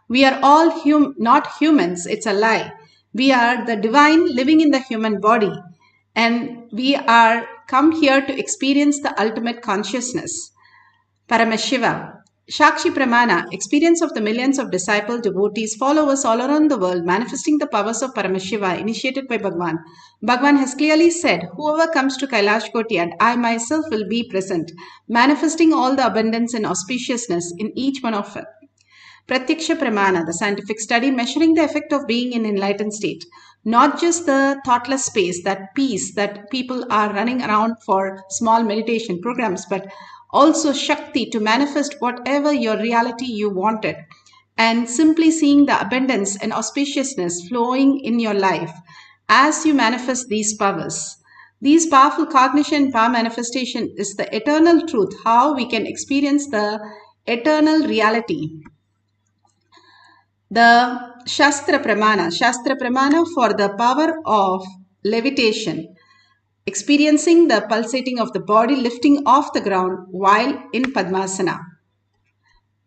We are all not humans, it's a lie. We are the divine living in the human body, and we are come here to experience the ultimate consciousness. Paramashiva. Shakshi Pramana, experience of the millions of disciple devotees, followers all around the world, manifesting the powers of Paramashiva initiated by Bhagwan. Bhagwan has clearly said, whoever comes to Kailash Koti and I myself will be present, manifesting all the abundance and auspiciousness in each one of us. Pratyaksha Pramana, the scientific study measuring the effect of being in enlightened state. Not just the thoughtless space, that peace that people are running around for small meditation programs, but also Shakti to manifest whatever your reality you wanted. And simply seeing the abundance and auspiciousness flowing in your life as you manifest these powers. These powerful cognition and power manifestation is the eternal truth, how we can experience the eternal reality. The Shastra Pramana for the power of levitation, experiencing the pulsating of the body lifting off the ground while in Padmasana.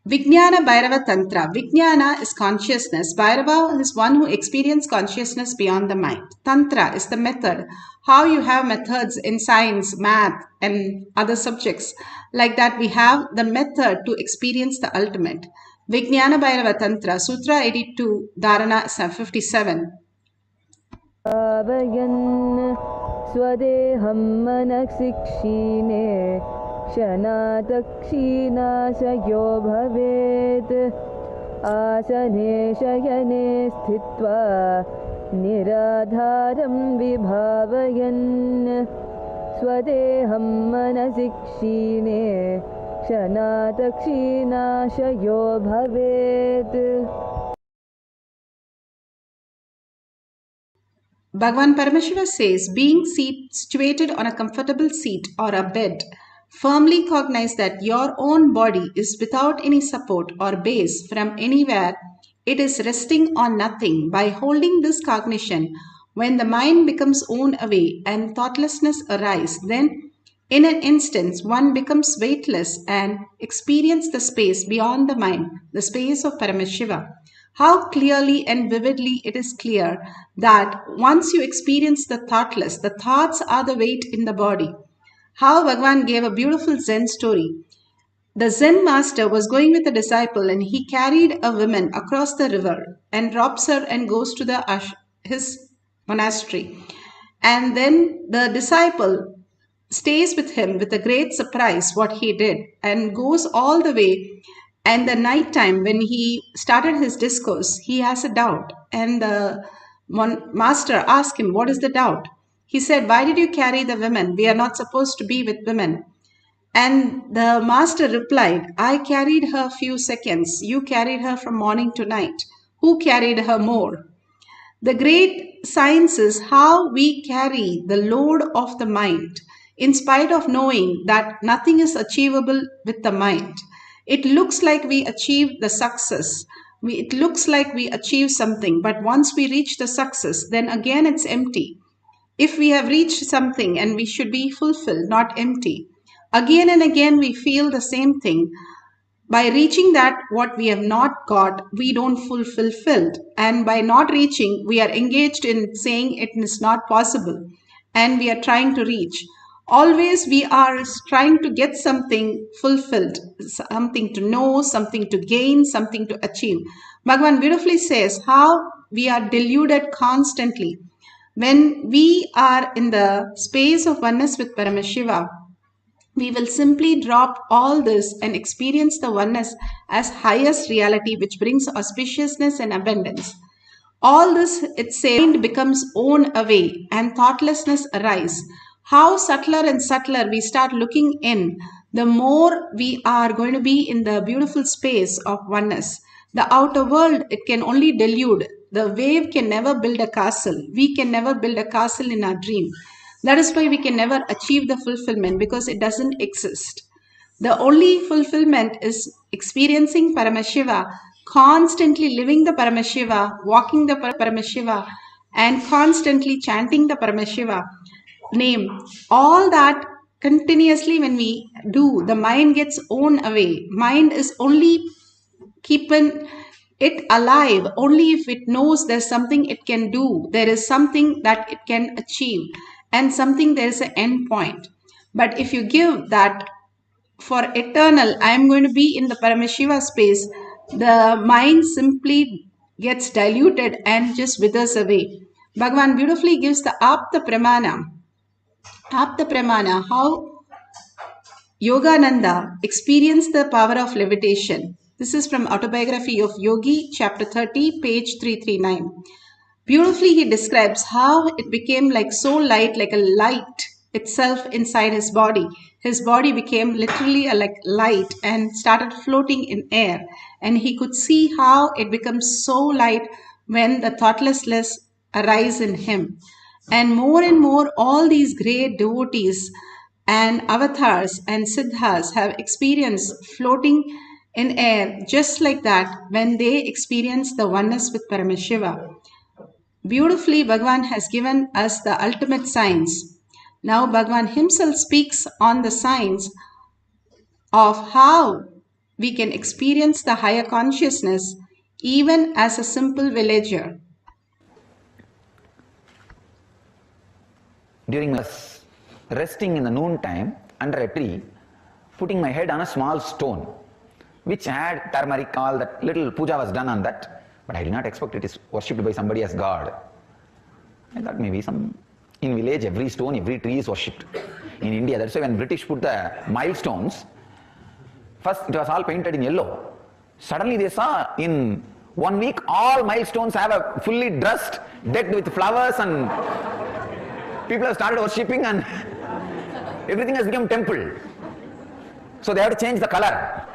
Vijnana Bhairava Tantra. Vijnana is consciousness. Bhairava is one who experiences consciousness beyond the mind. Tantra is the method. How you have methods in science, math, and other subjects. Like that, we have the method to experience the ultimate. Vijnana Bhairava Tantra, Sutra 82, Dharana 57. स्वदेहं मनसिक्षीणे क्षणातक्षीणाशयो भवेत् आसने शयने स्थित्वा निराधारं विभावयन् स्वदेहं मनसिक्षीणे क्षणातक्षीणाशयो भवेत्. Bhagavan Paramashiva says, being situated on a comfortable seat or a bed, firmly cognize that your own body is without any support or base from anywhere. It is resting on nothing. By holding this cognition, when the mind becomes worn away and thoughtlessness arises, then in an instant one becomes weightless and experience the space beyond the mind, the space of Paramashiva. How clearly and vividly it is clear that once you experience the thoughtless, the thoughts are the weight in the body. How Bhagavan gave a beautiful Zen story. The Zen master was going with a disciple and he carried a woman across the river and drops her and goes to his monastery. And then the disciple stays with him with a great surprise what he did and goes all the way. And the night time when he started his discourse, he has a doubt. And the master asked him, what is the doubt? He said, why did you carry the women? We are not supposed to be with women. And the master replied, I carried her few seconds. You carried her from morning to night. Who carried her more? The great science is how we carry the load of the mind in spite of knowing that nothing is achievable with the mind. It looks like we achieved the success. It looks like we achieved something, but once we reach the success, then again it's empty. If we have reached something and we should be fulfilled, not empty, again and again we feel the same thing. By reaching that what we have not got, we don't fulfilled. And by not reaching, we are engaged in saying it is not possible. And we are trying to reach. Always we are trying to get something fulfilled, something to know, something to gain, something to achieve. Bhagavan beautifully says how we are deluded constantly. When we are in the space of oneness with Paramashiva, we will simply drop all this and experience the oneness as highest reality, which brings auspiciousness and abundance. All this, its mind becomes worn away and thoughtlessness arises. How subtler and subtler we start looking in, the more we are going to be in the beautiful space of oneness. The outer world, it can only delude. The wave can never build a castle. We can never build a castle in our dream. That is why we can never achieve the fulfillment, because it doesn't exist. The only fulfillment is experiencing Paramashiva, constantly living the Paramashiva, walking the Paramashiva, and constantly chanting the Paramashiva name. All that continuously when we do, the mind gets worn away. Mind is only keeping it alive only if it knows there's something it can do, there is something that it can achieve, and something there is an end point. But if you give that for eternal, I am going to be in the Paramashiva space, the mind simply gets diluted and just withers away. Bhagavan beautifully gives the Apta Pramana. Apta Pramana, how Yogananda experienced the power of levitation. This is from Autobiography of Yogi, chapter 30, page 339. Beautifully, he describes how it became like so light, like a light itself inside his body. His body became literally like light and started floating in air. And he could see how it becomes so light when the thoughtlessness arise in him. And more, all these great devotees and avatars and siddhas have experienced floating in air just like that when they experience the oneness with Paramashiva. Beautifully, Bhagavan has given us the ultimate science. Now, Bhagavan himself speaks on the science of how we can experience the higher consciousness even as a simple villager. During my resting in the noon time under a tree, putting my head on a small stone, which had turmeric, all that little puja was done on that, but I did not expect it is worshipped by somebody as God. I thought maybe in village every stone, every tree is worshipped. In India, that's why when British put the milestones, first it was all painted in yellow. Suddenly they saw in 1 week all milestones have a fully dressed, decked with flowers, and people have started worshipping and everything has become temple. So they have to change the color.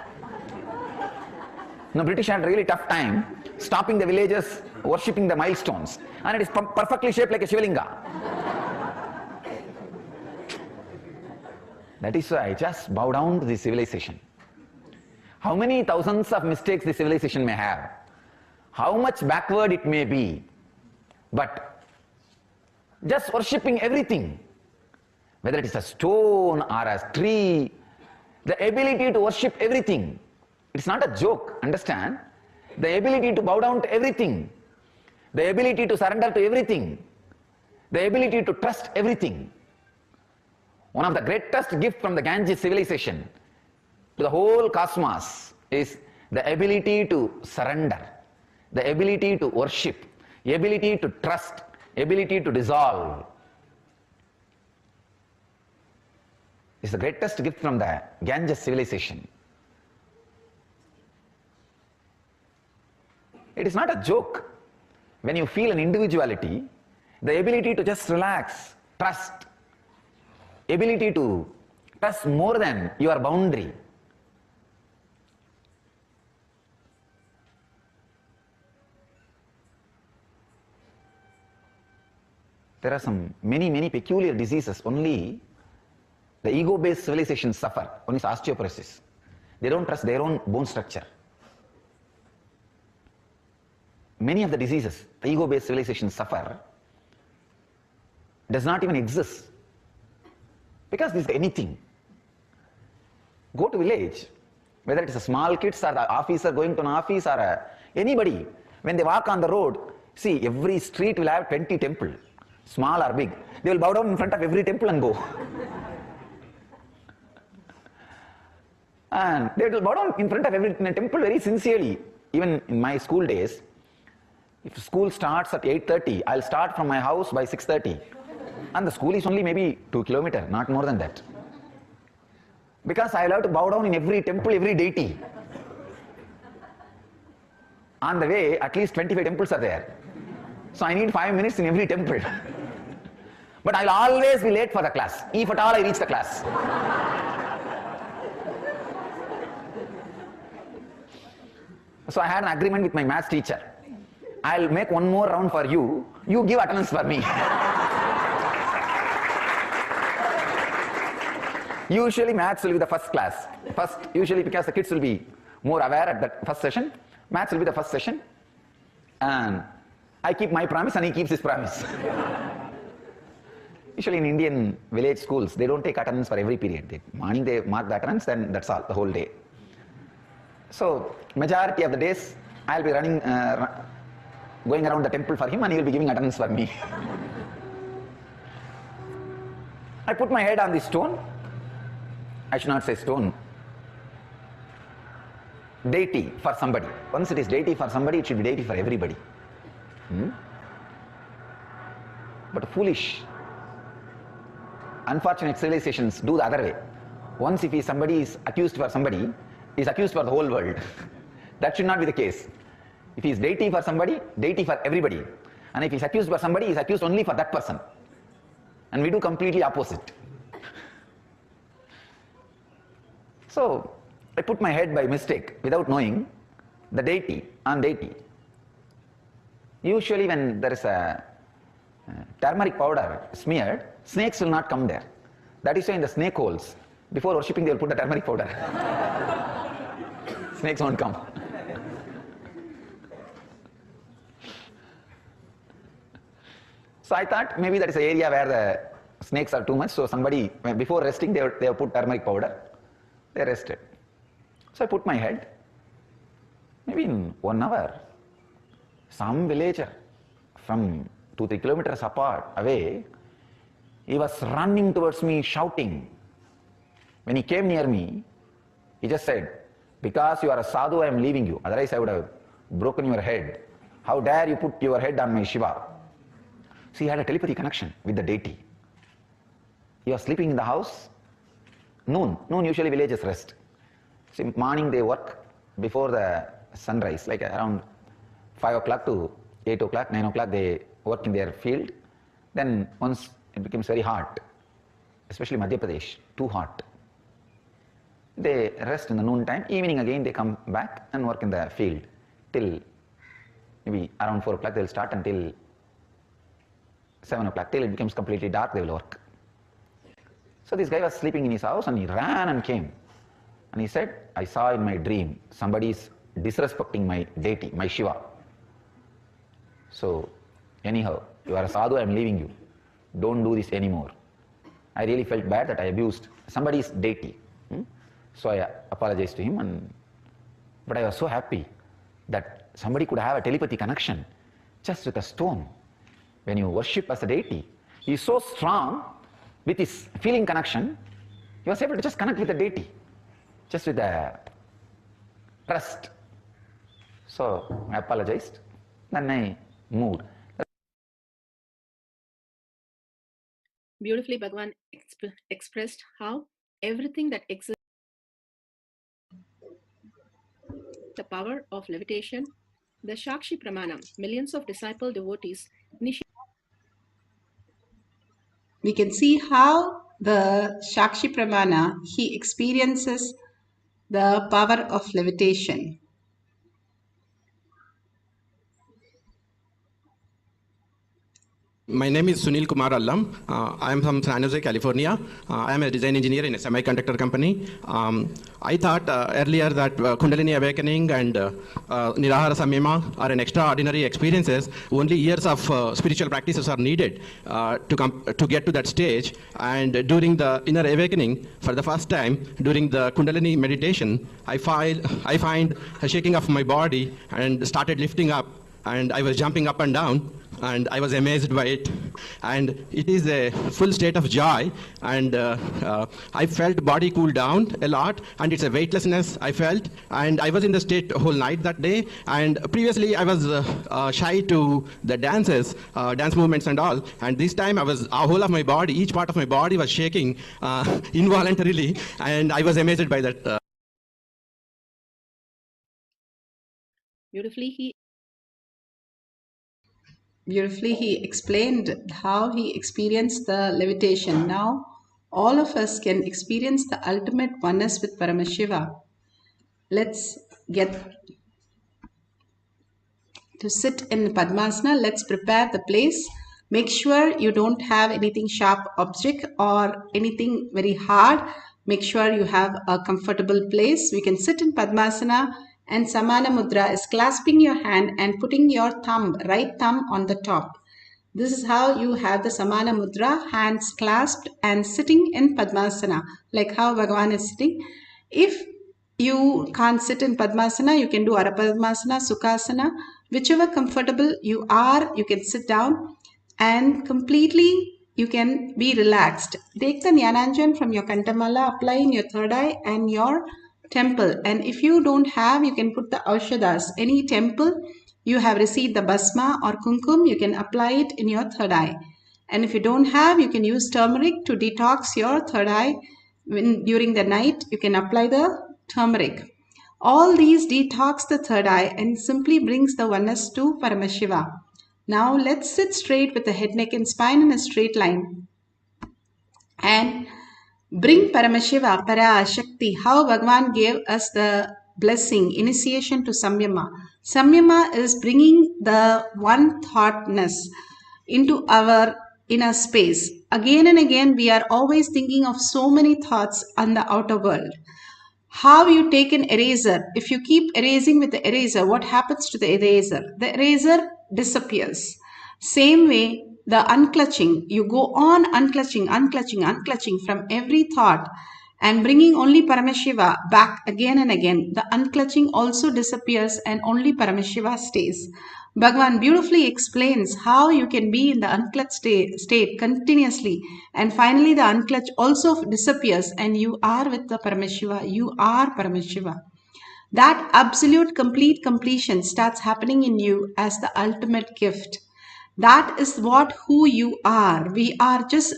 Now British had a really tough time stopping the villagers worshipping the milestones, and it is perfectly shaped like a Shivalinga. That is why I just bow down to this civilization. How many thousands of mistakes this civilization may have, how much backward it may be, but just worshipping everything, whether it is a stone or a tree, the ability to worship everything. It's not a joke, understand? The ability to bow down to everything, the ability to surrender to everything, the ability to trust everything. One of the greatest gifts from the Ganges civilization to the whole cosmos is the ability to surrender, the ability to worship, the ability to trust, ability to dissolve. It's the greatest gift from the Ganges civilization. It is not a joke. When you feel an individuality, the ability to just relax, trust, ability to trust more than your boundary. There are many peculiar diseases only the ego-based civilizations suffer. One is osteoporosis. They don't trust their own bone structure. Many of the diseases the ego-based civilizations suffer does not even exist because this is anything. Go to village, whether it is a small kids or the officer going to an office or anybody, when they walk on the road, see every street will have 20 temples, small or big. They will bow down in front of every temple and go. And they will bow down in front of every temple very sincerely. Even in my school days, if school starts at 8:30, I'll start from my house by 6:30. And the school is only maybe 2 kilometers, not more than that. Because I'll have to bow down in every temple, every deity. On the way, at least 25 temples are there. So I need 5 minutes in every temple. But I'll always be late for the class, if at all I reach the class. So I had an agreement with my maths teacher. I'll make one more round for you, you give attendance for me. Usually maths will be the first class. Usually because the kids will be more aware at that first session, maths will be the first session. And I keep my promise and he keeps his promise. Usually in Indian village schools, they don't take attendance for every period. Morning they mark the attendance, then that's all, the whole day. So majority of the days, I'll be running, going around the temple for him, and he will be giving attendance for me. I put my head on the stone. I should not say stone. Deity for somebody. Once it is deity for somebody, it should be deity for everybody. But foolish, unfortunate civilizations do the other way. Once if somebody is accused for somebody, he is accused for the whole world. That should not be the case. If he is deity for somebody, deity for everybody. And if he is accused for somebody, he is accused only for that person. And we do completely opposite. So I put my head by mistake, without knowing, the deity on deity. Usually when there is a turmeric powder smeared, snakes will not come there. That is why in the snake holes, before worshipping they will put the turmeric powder. Snakes won't come. So I thought maybe that is an area where the snakes are too much, so somebody, before resting, they have put turmeric powder. They rested. So I put my head. Maybe in 1 hour, some villager from 2-3 kilometers away, he was running towards me shouting. When he came near me, he just said, "Because you are a sadhu, I am leaving you. Otherwise I would have broken your head. How dare you put your head on my Shiva?" So he had a telepathy connection with the deity. He was sleeping in the house. Noon usually villages rest. So morning they work before the sunrise, like around 5 o'clock to 8 o'clock, 9 o'clock they work in their field. Then once it becomes very hot, especially Madhya Pradesh, too hot, they rest in the noon time. Evening again they come back and work in the field till maybe around 4 o'clock. They will start until 7 o'clock, till it becomes completely dark they will work. So this guy was sleeping in his house and he ran and came. And he said, "I saw in my dream somebody is disrespecting my deity, my Shiva. So anyhow, you are a sadhu, I am leaving you. Don't do this anymore." I really felt bad that I abused somebody's deity. So I apologized to him, but I was so happy that somebody could have a telepathy connection just with a stone. When you worship as a deity, he is so strong with his feeling connection, he was able to just connect with the deity, just with the trust. So I apologized, then I moved. Beautifully, Bhagavan expressed how everything that exists, the power of levitation, the Shakshi Pramanam, millions of disciple devotees initiate. We can see how the Shakshi Pramana, he experiences the power of levitation. My name is Sunil Kumar Allam. I am from San Jose, California. I am a design engineer in a semiconductor company. I thought earlier that Kundalini awakening and Nirahara Samyama are an extraordinary experiences. Only years of spiritual practices are needed to get to that stage. And during the inner awakening, for the first time, during the Kundalini meditation, I find a shaking of my body and started lifting up. And I was jumping up and down, and I was amazed by it. And it is a full state of joy, and I felt body cool down a lot, and it's a weightlessness I felt. And I was in the state whole night that day, and previously I was shy to the dances, dance movements and all. And this time I was, whole of my body, each part of my body was shaking involuntarily, and I was amazed by that. Beautifully, he explained how he experienced the levitation. Now, all of us can experience the ultimate oneness with Paramashiva. Let's get to sit in Padmasana. Let's prepare the place. Make sure you don't have anything sharp object or anything very hard. Make sure you have a comfortable place. We can sit in Padmasana, and Samana Mudra is clasping your hand and putting your right thumb on the top. This is how you have the Samana Mudra, hands clasped and sitting in Padmasana, like how Bhagavan is sitting. If you can't sit in Padmasana, you can do Arapadmasana, Sukhasana, whichever comfortable you are, you can sit down and completely you can be relaxed. Take the Jnananjan from your Kantamala, apply in your third eye and your temple. And if you don't have, you can put the Aushadas. Any temple you have received the Basma or Kumkum, you can apply it in your third eye. And if you don't have, you can use turmeric to detox your third eye. During the night, you can apply the turmeric. All these detox the third eye and simply brings the oneness to Paramashiva. Now let's sit straight with the head, neck and spine in a straight line and bring Paramashiva, Parashakti, how Bhagavan gave us the blessing, initiation to Samyama. Samyama is bringing the one thoughtness into our inner space. Again and again, we are always thinking of so many thoughts on the outer world. How you take an eraser. If you keep erasing with the eraser, what happens to the eraser? The eraser disappears. Same way, the unclutching. You go on unclutching from every thought and bringing only Paramashiva back again and again. The unclutching also disappears and only Paramashiva stays. Bhagavan beautifully explains how you can be in the unclutched state continuously, and finally the unclutch also disappears and you are with the Paramashiva. You are Paramashiva. That absolute complete completion starts happening in you as the ultimate gift. That is who you are. We are just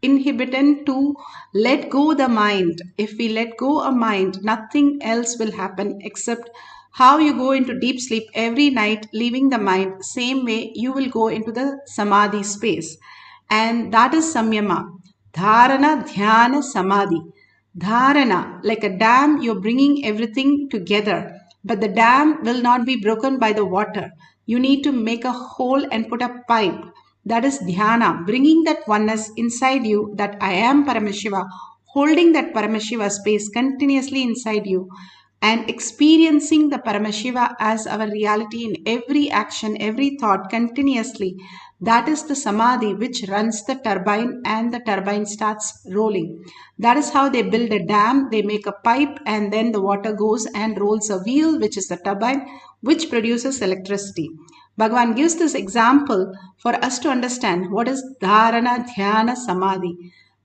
inhibited to let go the mind. If we let go a mind, nothing else will happen except how you go into deep sleep every night, leaving the mind. Same way you will go into the samadhi space, and that is samyama. Dharana, dhyana, samadhi. Dharana, like a dam, you're bringing everything together, but the dam will not be broken by the water. You need to make a hole and put a pipe. That is dhyana, bringing that oneness inside you, that I am Paramashiva, holding that Paramashiva space continuously inside you and experiencing the Paramashiva as our reality in every action, every thought continuously. That is the samadhi which runs the turbine and the turbine starts rolling. That is how they build a dam. They make a pipe and then the water goes and rolls a wheel, which is the turbine, which produces electricity. Bhagavan gives this example for us to understand what is dharana, dhyana, samadhi.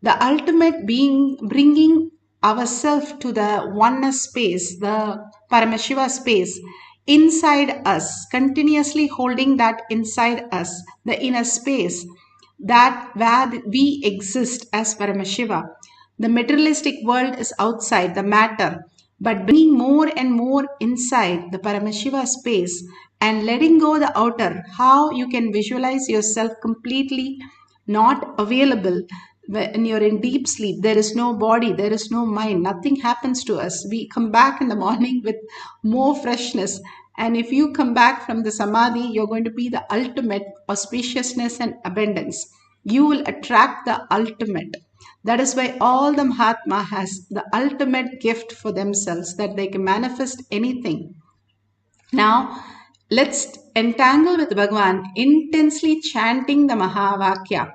The ultimate being, bringing ourselves to the oneness space, the Paramashiva space, inside us, continuously holding that inside us, the inner space, that where we exist as Paramashiva. The materialistic world is outside, the matter, but bringing more and more inside the Paramashiva space and letting go the outer, how you can visualize yourself completely not available. When you're in deep sleep, there is no body, there is no mind, nothing happens to us. We come back in the morning with more freshness. And if you come back from the samadhi, you're going to be the ultimate auspiciousness and abundance. You will attract the ultimate. That is why all the Mahatma has the ultimate gift for themselves, that they can manifest anything. Now, let's entangle with Bhagavan, intensely chanting the Mahavakya.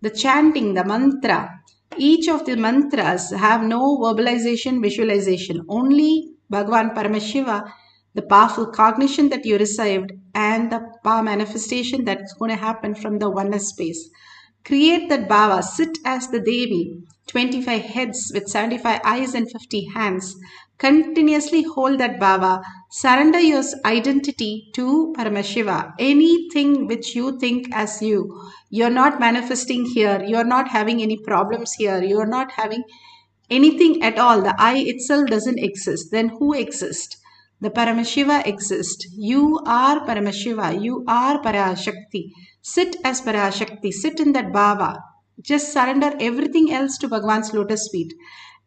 The chanting, the mantra. Each of the mantras have no verbalization, visualization. Only Bhagavan Paramashiva, the powerful cognition that you received and the power manifestation that's going to happen from the oneness space. Create that bhava, sit as the Devi, 25 heads with 75 eyes and 50 hands. Continuously hold that bhava. Surrender your identity to Paramashiva. Anything which you think as you, you're not manifesting here. You're not having any problems here. You're not having anything at all. The I itself doesn't exist. Then who exists? The Paramashiva exists. You are Paramashiva. You are Parashakti. Sit as Parashakti. Sit in that bhava. Just surrender everything else to Bhagavan's lotus feet.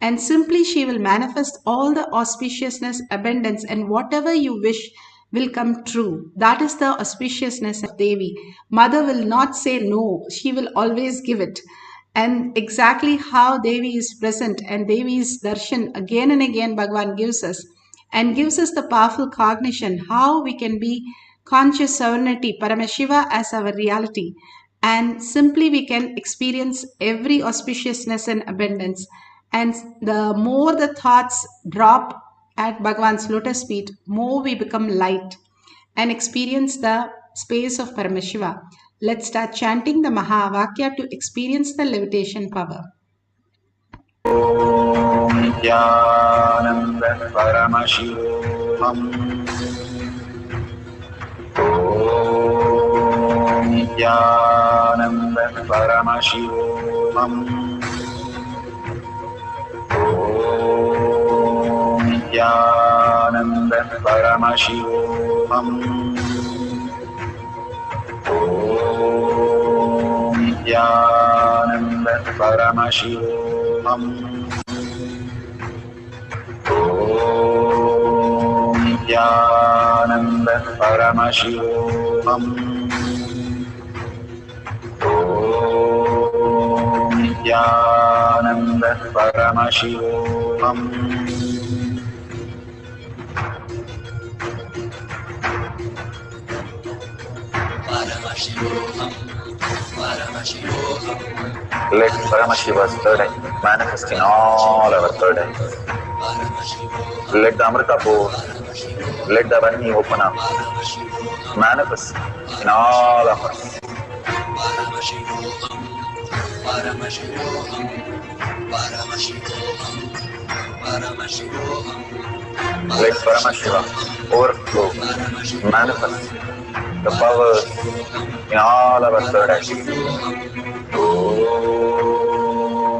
And simply she will manifest all the auspiciousness, abundance, and whatever you wish will come true. That is the auspiciousness of Devi. Mother will not say no. She will always give it. And exactly how Devi is present and Devi's darshan again and again Bhagavan gives us. And gives us the powerful cognition how we can be conscious sovereignty, Paramashiva as our reality. And simply we can experience every auspiciousness and abundance. And the more the thoughts drop at Bhagavan's lotus feet, more we become light and experience the space of Paramashiva. Let's start chanting the Mahavakya to experience the levitation power. Nithyananda Paramashivoham. Om Nithyananda Paramashivoham. Om Nithyananda Paramashivoham. Om Nithyananda Paramashivoham. Om Nithyananda Paramashivoham. Om Nithyananda Paramashivoham. Let Paramashiva's third eye manifest in all our third eyes. Let the Amrita pour, let the Vani open up, manifest in all of us. Let Paramashiva overflow, manifest the powers in all our third eyes. Om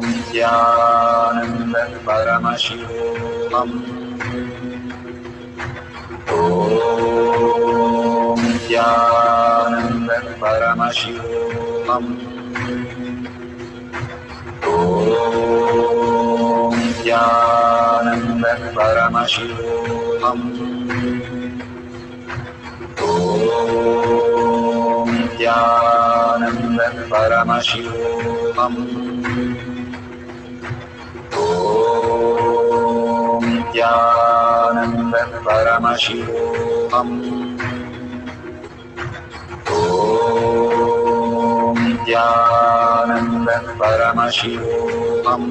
Nithyananda Paramashivoham. Om Nithyananda Paramashivoham. Om Nithyananda Paramashivoham. Om Nithyananda Paramashivoham. Om Nithyananda Paramashivoham. Om Nithyananda Paramashivoham.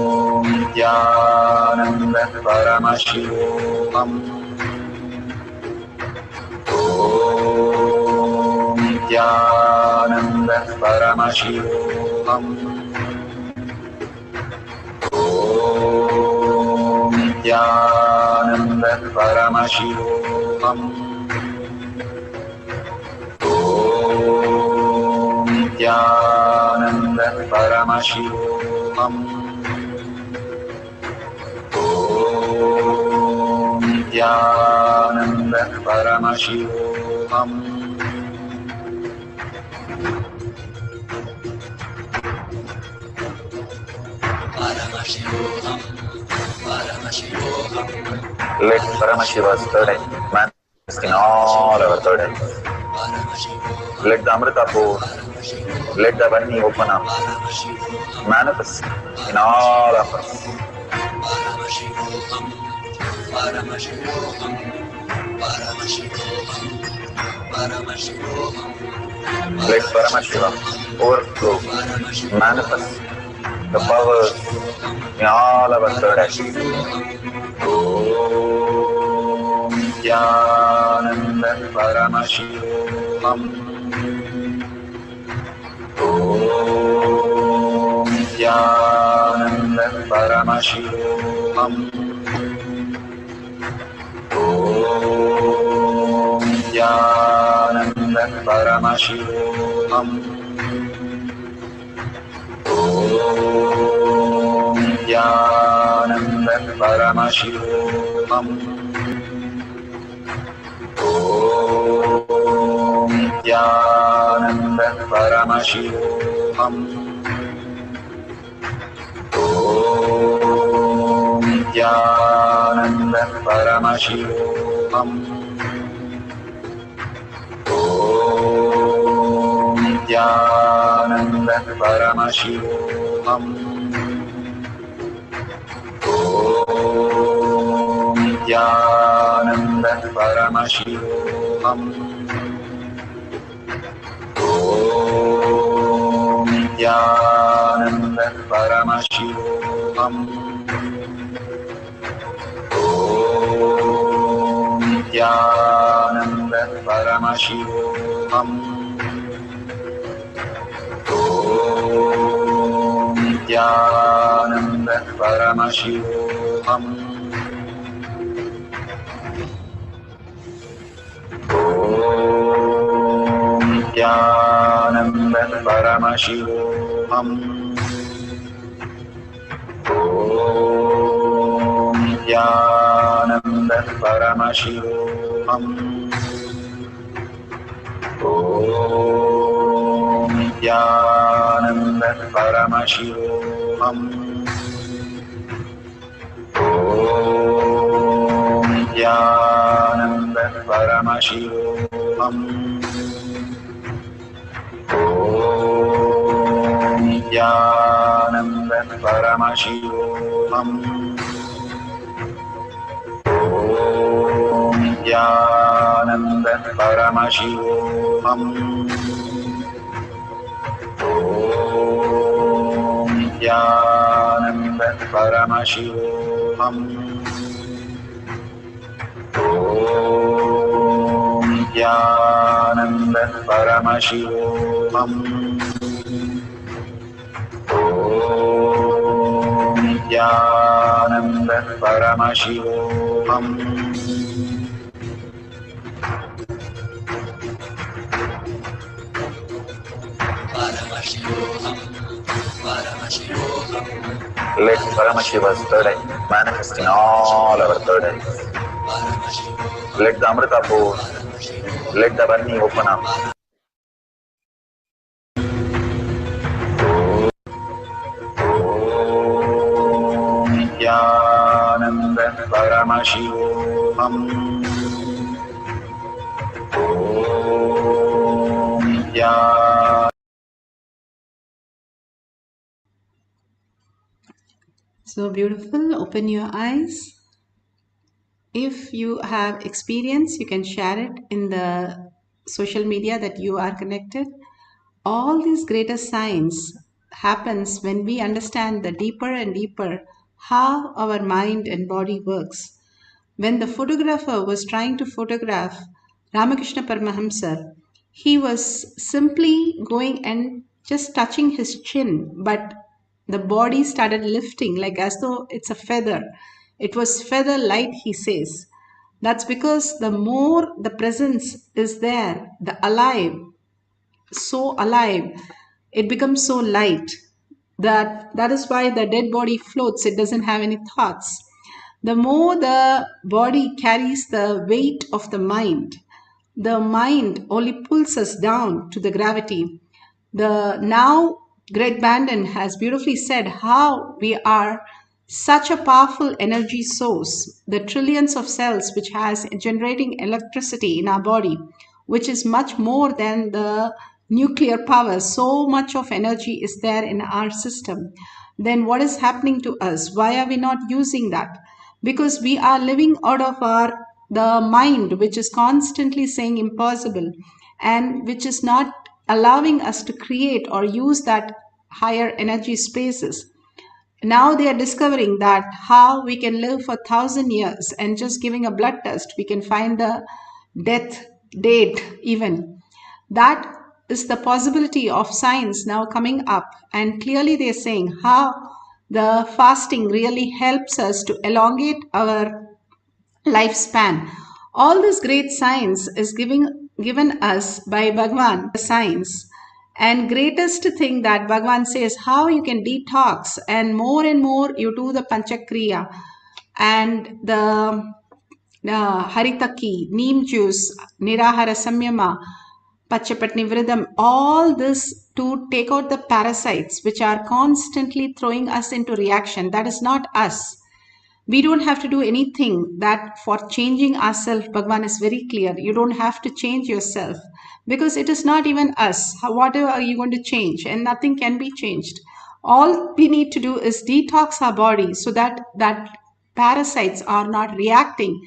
Om Nithyananda Paramashivoham. Om Nithyananda Paramashivoham. Om Nithyananda Paramashivoham. Om Nithyananda Paramashivoham. Om Nithyananda Paramashivoham. Let Paramashiva's third eye manifest in all our third eyes. Let the Amrita pour, let the Vani open up, manifest in all of us. Let Paramashiva overflow, manifest the powers in all our third eyes. Om Nithyananda Paramashivoham. Om Nithyananda Paramashivoham. Om Nithyananda Paramashivoham. Om Nithyananda Paramashivoham. Om Nithyananda Paramashivoham. Om Nithyananda Paramashivoham. Om Nithyananda Paramashivoham. Om Nithyananda Paramashivoham. Om Nithyananda Paramashivoham. Nithyananda Paramashivoham. Nithyananda Paramashivoham. Nithyananda Paramashivoham. Nithyananda Paramashivoham. Nithyananda Paramashivoham. Nithyananda Paramashivoham. Nithyananda Paramashivoham. Nithyananda Paramashivoham. Nithyananda Paramashivoham. Nithyananda Paramashivoham. Nithyananda Paramashivoham. Let Paramashiva's third eye manifest in all our third eyes. Let the Amrita pour. Let the Varni open up. Nithyananda Paramashivoham. Nithyananda. So beautiful. Open your eyes. If you have experience, you can share it in the social media that you are connected. All these greater signs happens when we understand the deeper and deeper how our mind and body works. When the photographer was trying to photograph Ramakrishna Paramahamsa, he was simply going and just touching his chin, but the body started lifting like as though it's a feather. It was feather light, he says. That's because the more the presence is there, the alive, so alive, it becomes so light. That is why the dead body floats, it doesn't have any thoughts. The more the body carries the weight of the mind only pulls us down to the gravity. The now great Bandhan has beautifully said how we are such a powerful energy source, the trillions of cells which has generating electricity in our body, which is much more than the nuclear power. So much of energy is there in our system. Then what is happening to us? Why are we not using that? Because we are living out of the mind, which is constantly saying impossible and which is not allowing us to create or use that higher energy spaces. Now they are discovering that how we can live for 1,000 years and just giving a blood test, we can find the death date even. That is the possibility of science now coming up. And clearly they're saying how the fasting really helps us to elongate our lifespan. All this great science is given us by Bhagwan, the science. And greatest thing that Bhagwan says, how you can detox and more you do the Panchakriya and the Haritaki, neem juice, Nirahara Samyama, Pachapatni Vridam, all this to take out the parasites which are constantly throwing us into reaction. That is not us. We don't have to do anything that for changing ourselves. Bhagwan is very clear. You don't have to change yourself because it is not even us. What are you going to change? And nothing can be changed. All we need to do is detox our body so that parasites are not reacting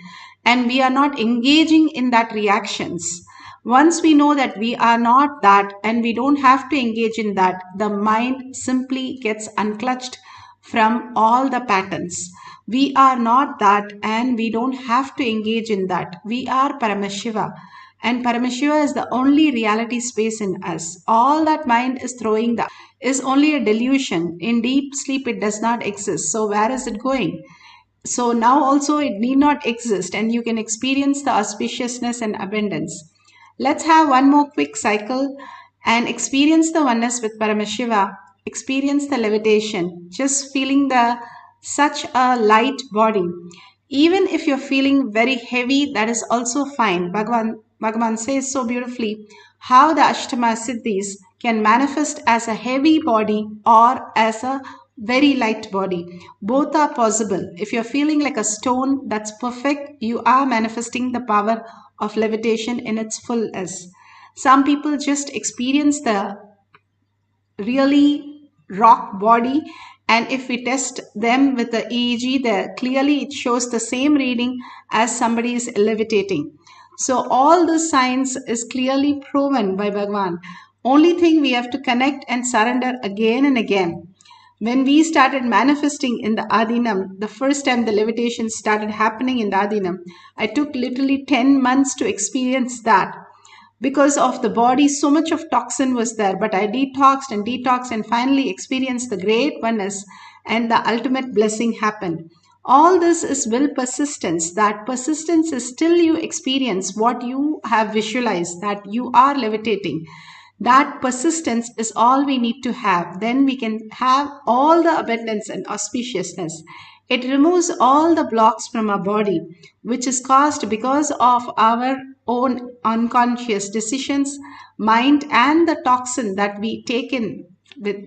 and we are not engaging in that reactions. Once we know that we are not that and we don't have to engage in that, the mind simply gets unclutched from all the patterns. We are not that and we don't have to engage in that. We are Paramashiva. And Paramashiva is the only reality space in us. All that mind is throwing the is only a delusion. In deep sleep, it does not exist. So, where is it going? So, now also it need not exist, and you can experience the auspiciousness and abundance. Let's have one more quick cycle and experience the oneness with Paramashiva. Experience the levitation, just feeling the such a light body. Even if you're feeling very heavy, that is also fine. Bhagavan says so beautifully how the Ashtama Siddhis can manifest as a heavy body or as a very light body. Both are possible. If you're feeling like a stone, that's perfect. You are manifesting the power of levitation in its fullness. Some people just experience the really rock body, and if we test them with the EEG, there clearly it shows the same reading as somebody is levitating. So all the science is clearly proven by Bhagavan. Only thing we have to connect and surrender again and again. When we started manifesting in the Adinam, the first time the levitation started happening in the Adinam, I took literally 10 months to experience that. Because of the body, so much of toxin was there, but I detoxed and finally experienced the great oneness, and the ultimate blessing happened. All this is will persistence. That persistence is still you experience what you have visualized, that you are levitating. That persistence is all we need to have. Then we can have all the abundance and auspiciousness. It removes all the blocks from our body, which is caused because of our own unconscious decisions, mind, and the toxin that we take in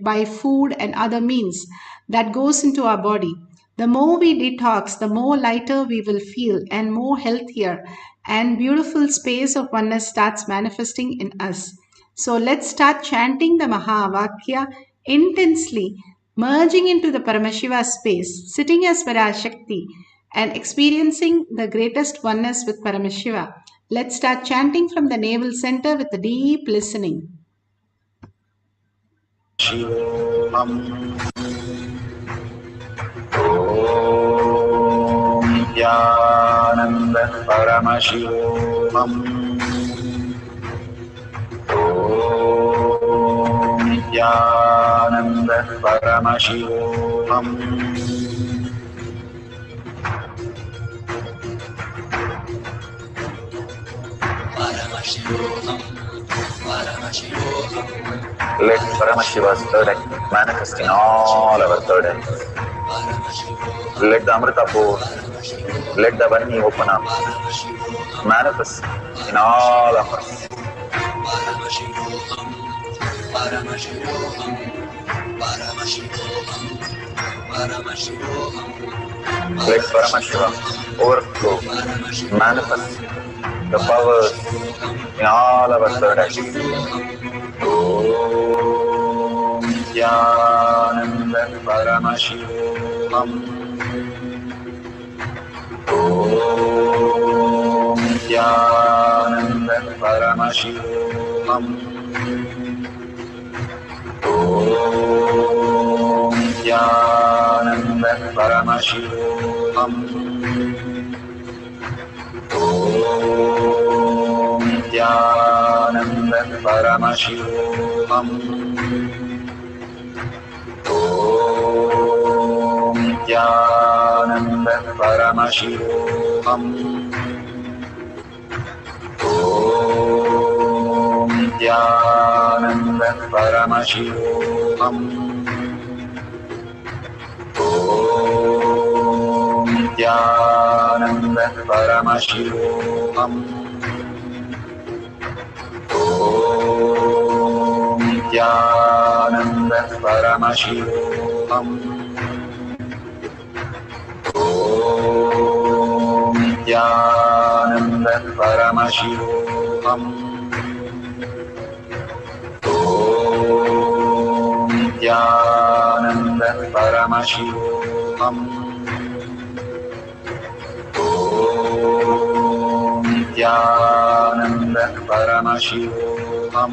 by food and other means that goes into our body. The more we detox, the more lighter we will feel and more healthier, and beautiful space of oneness starts manifesting in us. So let's start chanting the Mahavakya intensely, merging into the Paramashiva space, sitting as Parashakti, and experiencing the greatest oneness with Paramashiva. Let's start chanting from the navel center with a deep listening. Shivoham. Om Nithyananda Paramashivoham. Om Nithyananda Paramashivoham. Let Paramashiva's third eye manifest in all our third eyes. Let the Amrita pour, let the Varni open up, manifest in all of us. Let Paramashiva overflow, manifest the powers in all our third eyes. Om Nithyananda Paramashivoham. Om Nithyananda Paramashivoham. Om Nithyananda Paramashivoham. Om Nithyananda Paramashivoham. Om Nithyananda Paramashivoham. Om Nithyananda Paramashivoham. Om Nithyananda Paramashivoham. Om Nithyananda Paramashivoham. Om Nithyananda Paramashivoham. Om Nithyananda Paramashivoham. Om Nithyananda Paramashivoham.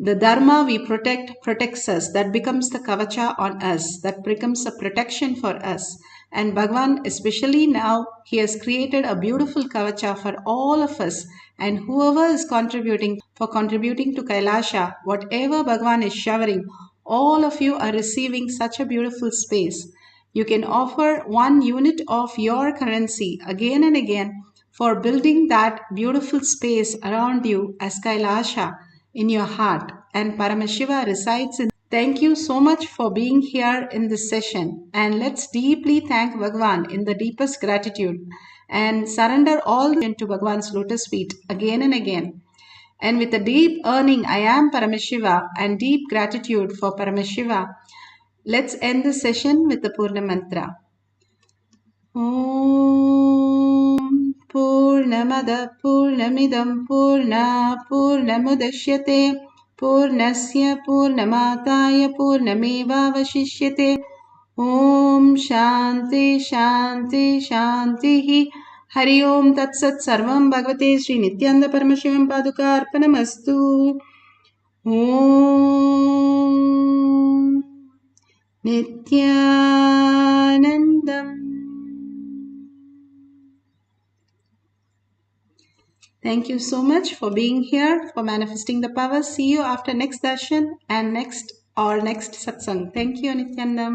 The dharma we protect protects us. That becomes the kavacha on us. That becomes a protection for us. And Bhagavan, especially now, he has created a beautiful kavacha for all of us. And whoever is contributing to Kailasha, whatever Bhagavan is showering, all of you are receiving such a beautiful space. You can offer 1 unit of your currency again and again for building that beautiful space around you as Kailasha in your heart, and Paramashiva resides in. Thank you so much for being here in this session, and let's deeply thank Bhagavan in the deepest gratitude and surrender all to Bhagavan's lotus feet again and again. And with a deep earning, I am Paramashiva, and deep gratitude for Paramashiva, let's end the session with the Purna Mantra. Om Purnamada Purnamidam Purna Purnamudashyate Purnasya Purnamataya Purnameva Vashishyate. Om Shanti Shanti Shanti. Hari Om Tat Sat Sarvam Bhagavate Sri Nithyananda Paramashivam Paduka Arpanamastu. Om Nithyanandam. Thank you so much for being here, for manifesting the power. See you after next darshan and next satsang. Thank you, Nithyanandam.